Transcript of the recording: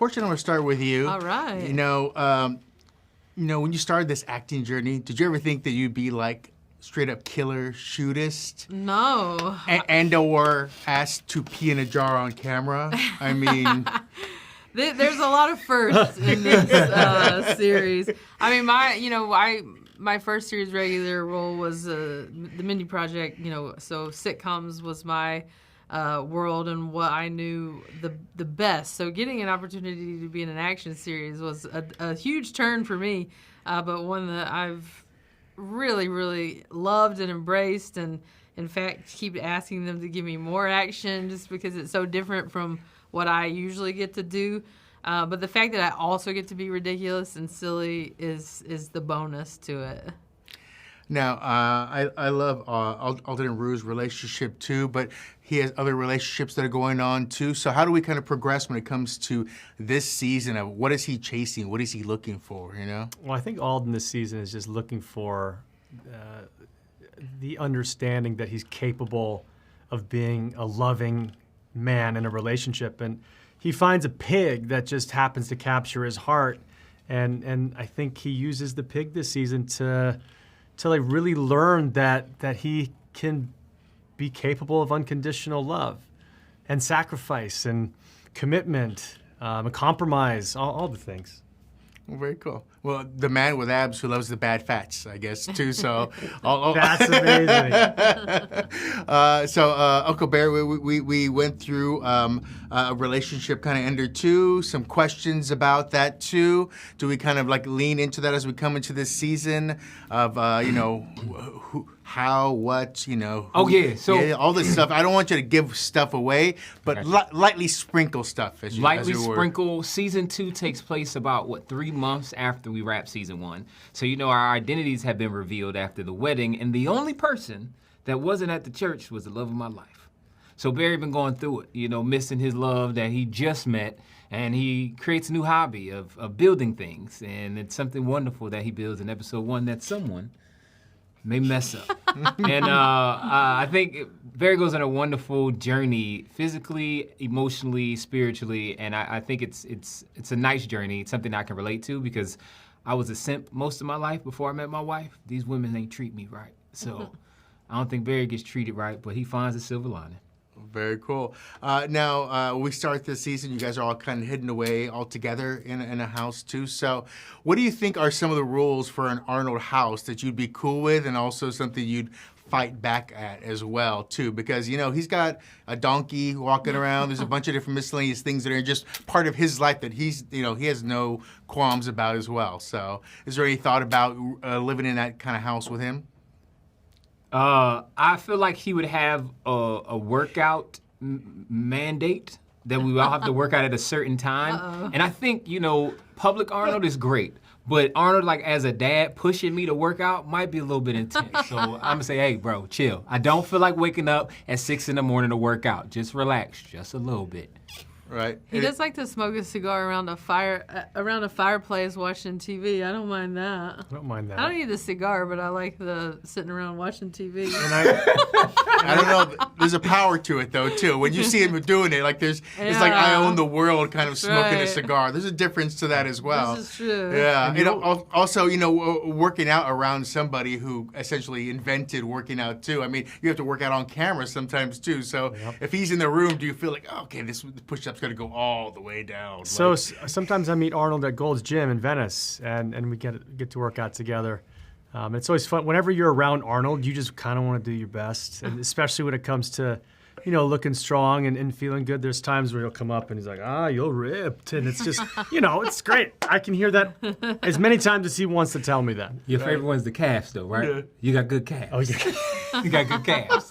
Fortunately, I'm going to start with you. All right. When you started this acting journey, did you ever think that you'd be like straight up killer shootist? No. And or asked to pee in a jar on camera? I mean... There's a lot of firsts in this series. I mean, my first series regular role was the Mindy Project. So sitcoms was my world and what I knew the best. So getting an opportunity to be in an action series was a huge turn for me, but one that I've really, really loved and embraced, and in fact keep asking them to give me more action just because it's so different from what I usually get to do. But the fact that I also get to be ridiculous and silly is the bonus to it. Now, I love Alden Rue's relationship too, but he has other relationships that are going on too. So how do we kind of progress when it comes to this season of what is he chasing? What is he looking for, Well, I think Alden this season is just looking for the understanding that he's capable of being a loving man in a relationship. And he finds a pig that just happens to capture his heart. And I think he uses the pig this season to like really learn that he can be capable of unconditional love and sacrifice and commitment, and compromise, all the things. Well, very cool. Well, the man with abs who loves the bad fats, I guess, too. So that's amazing. Uncle Barry, we went through a relationship kind of under two. Some questions about that too. Do we kind of like lean into that as we come into this season of who, how, what, who, all this stuff. I don't want you to give stuff away, but lightly sprinkle stuff as you sprinkle. Season 2 takes place about 3 months after we wrap season 1. So our identities have been revealed after the wedding, and the only person that wasn't at the church was the love of my life. So Barry been going through it, missing his love that he just met, and he creates a new hobby of building things, and it's something wonderful that he builds in episode 1 that someone may mess up. And I think Barry goes on a wonderful journey, physically, emotionally, spiritually, and I think it's a nice journey. It's something I can relate to because I was a simp most of my life before I met my wife. These women ain't treat me right. So I don't think Barry gets treated right, but he finds a silver lining. Very cool. Now, we start this season. You guys are all kind of hidden away all together in a house, too. So what do you think are some of the rules for an Arnold house that you'd be cool with and also something you'd fight back at as well, too? Because, he's got a donkey walking around. There's a bunch of different miscellaneous things that are just part of his life that he has no qualms about as well. So is there any thought about living in that kind of house with him? I feel like he would have a workout mandate that we all have to work out at a certain time. Uh-oh. And I think, public Arnold is great. But Arnold, as a dad, pushing me to work out might be a little bit intense. So I'm going to say, hey, bro, chill. I don't feel like waking up at 6 in the morning to work out. Just relax just a little bit. Right. He does like to smoke a cigar around a fireplace watching TV. I don't mind that. I don't mind that. I don't need the cigar, but I like the sitting around watching TV. And I don't know. There's a power to it, though, too. When you see him doing it, it's like I own the world kind of smoking a cigar. There's a difference to that as well. This is true. Yeah. Also, working out around somebody who essentially invented working out, too. I mean, you have to work out on camera sometimes, too. So if he's in the room, do you feel like, okay, this push-up's going to go all the way down? So sometimes I meet Arnold at Gold's Gym in Venice, and we get to work out together. It's always fun. Whenever you're around Arnold, you just kind of want to do your best, and especially when it comes to, looking strong and feeling good. There's times where he'll come up and he's like, you're ripped. And it's just, it's great. I can hear that as many times as he wants to tell me that. Your favorite one's the calves, though, right? Yeah. You got good calves. Oh, yeah. You got good calves.